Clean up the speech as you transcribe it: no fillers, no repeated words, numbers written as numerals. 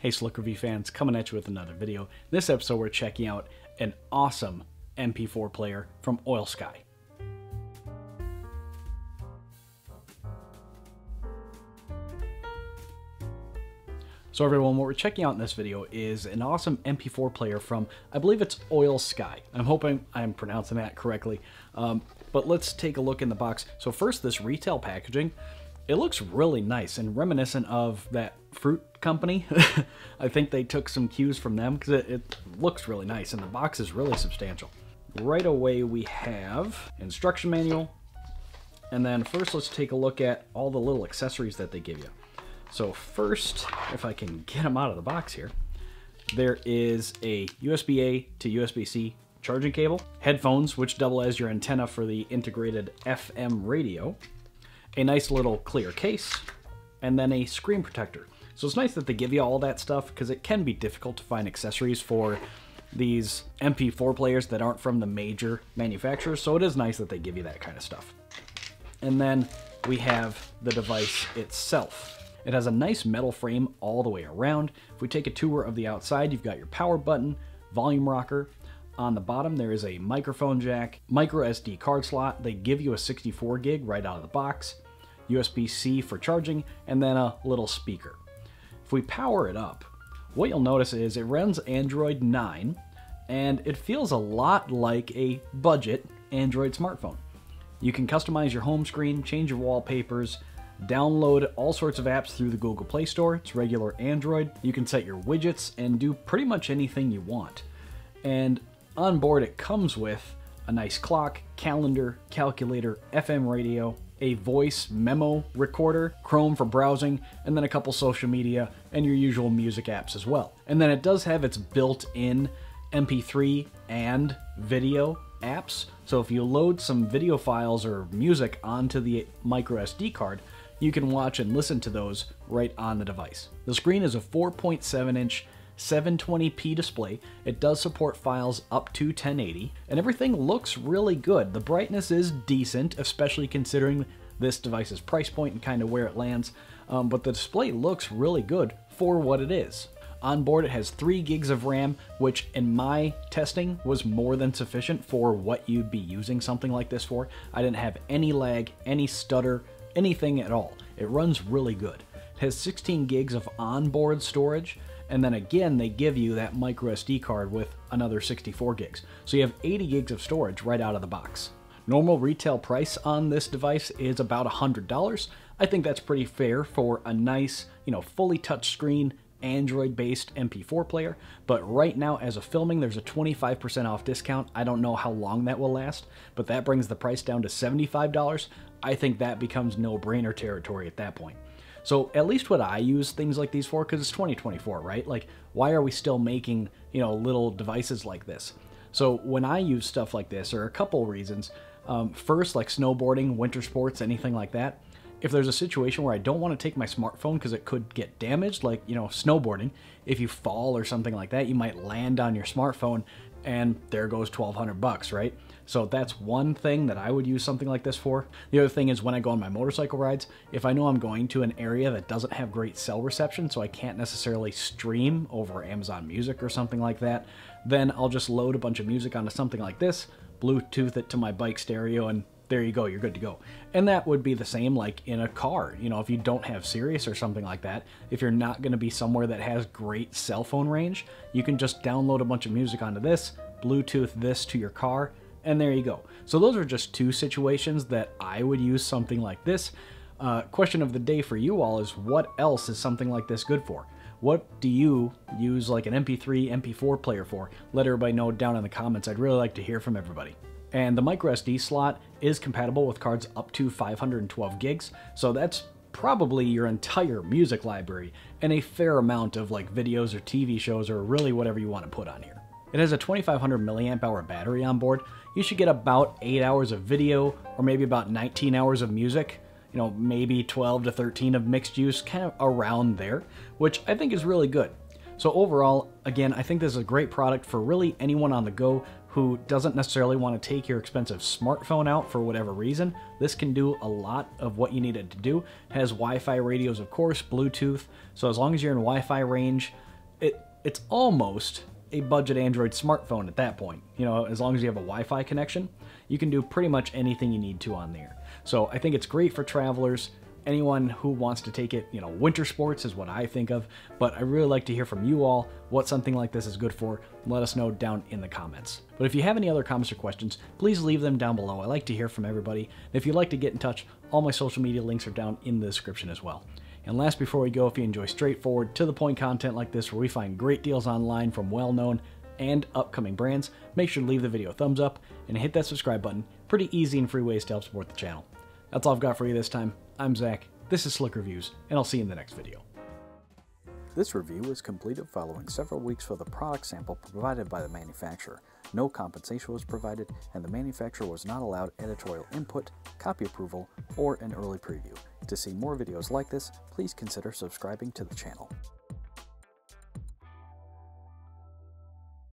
Hey Slick Review fans, coming at you with another video. In this episode we're checking out an awesome MP4 player from Oilsky. So everyone, what we're checking out in this video is an awesome MP4 player from, I believe it's Oilsky. I'm hoping I'm pronouncing that correctly. But let's take a look in the box. So first, this retail packaging. It looks really nice and reminiscent of that fruit company. I think they took some cues from them because it looks really nice and the box is really substantial. Right away we have instruction manual, and then first let's take a look at all the little accessories that they give you. So first, if I can get them out of the box here, there is a USB-A to USB-C charging cable, headphones which double as your antenna for the integrated FM radio, a nice little clear case, and then a screen protector. So it's nice that they give you all that stuff because it can be difficult to find accessories for these MP4 players that aren't from the major manufacturers, so it is nice that they give you that kind of stuff. And then we have the device itself. It has a nice metal frame all the way around. If we take a tour of the outside, you've got your power button, volume rocker. On the bottom, there is a microphone jack, microSD card slot. They give you a 64 gig right out of the box, USB-C for charging, and then a little speaker. If we power it up, what you'll notice is it runs Android 9, and it feels a lot like a budget Android smartphone. You can customize your home screen, change your wallpapers, download all sorts of apps through the Google Play Store. It's regular Android. You can set your widgets and do pretty much anything you want. And on board it comes with a nice clock, calendar, calculator, FM radio, a voice memo recorder, Chrome for browsing, and then a couple social media and your usual music apps as well. And then it does have its built-in MP3 and video apps. So if you load some video files or music onto the microSD card, you can watch and listen to those right on the device. The screen is a 4.7-inch 720p display. It does support files up to 1080, and everything looks really good. The brightness is decent, especially considering this device's price point and kind of where it lands, but the display looks really good for what it is. On board it has 3 gigs of RAM, which in my testing was more than sufficient for what you'd be using something like this for. I didn't have any lag, any stutter, anything at all. It runs really good. It has 16 gigs of onboard storage, and then again they give you that microSD card with another 64 gigs. So you have 80 gigs of storage right out of the box. Normal retail price on this device is about $100. I think that's pretty fair for a nice, fully touchscreen Android-based MP4 player, but right now as of filming there's a 25% off discount. I don't know how long that will last, but that brings the price down to $75. I think that becomes no-brainer territory at that point. So at least what I use things like these for, because it's 2024, right? Like, why are we still making, little devices like this? So when I use stuff like this, there are a couple reasons. First, like snowboarding, winter sports, anything like that. If there's a situation where I don't want to take my smartphone because it could get damaged, like, snowboarding, if you fall or something like that, you might land on your smartphone and there goes $1,200, right? So that's one thing that I would use something like this for. The other thing is when I go on my motorcycle rides, if I know I'm going to an area that doesn't have great cell reception, so I can't necessarily stream over Amazon Music or something like that, then I'll just load a bunch of music onto something like this, Bluetooth it to my bike stereo, and there you go, you're good to go. And that would be the same like in a car. If you don't have Sirius or something like that, if you're not going to be somewhere that has great cell phone range, you can just download a bunch of music onto this, Bluetooth this to your car, and there you go. So those are just two situations that I would use something like this. Question of the day for you all is, what else is something like this good for? What do you use like an MP3, MP4 player for? Let everybody know down in the comments. I'd really like to hear from everybody. And the microSD slot is compatible with cards up to 512 gigs, so that's probably your entire music library and a fair amount of like videos or TV shows or really whatever you want to put on here. It has a 2500 milliamp hour battery on board. You should get about 8 hours of video or maybe about 19 hours of music, maybe 12 to 13 of mixed use, kind of around there, which I think is really good. So overall, again, I think this is a great product for really anyone on the go who doesn't necessarily want to take your expensive smartphone out for whatever reason. This can do a lot of what you need it to do. It has Wi-Fi radios, of course, Bluetooth, so as long as you're in Wi-Fi range, it's almost a budget Android smartphone at that point. You know, as long as you have a Wi-Fi connection, you can do pretty much anything you need to on there. So I think it's great for travelers. Anyone who wants to take it, you know, winter sports is what I think of, but I really like to hear from you all what something like this is good for. Let us know down in the comments. But if you have any other comments or questions, please leave them down below. I like to hear from everybody. And if you'd like to get in touch, all my social media links are down in the description as well. And last, before we go, if you enjoy straightforward, to-the-point content like this where we find great deals online from well-known and upcoming brands, make sure to leave the video a thumbs up and hit that subscribe button. Pretty easy and free ways to help support the channel. That's all I've got for you this time. I'm Zach, this is Slick Reviews, and I'll see you in the next video. This review was completed following several weeks for the product sample provided by the manufacturer. No compensation was provided, and the manufacturer was not allowed editorial input, copy approval, or an early preview. To see more videos like this, please consider subscribing to the channel.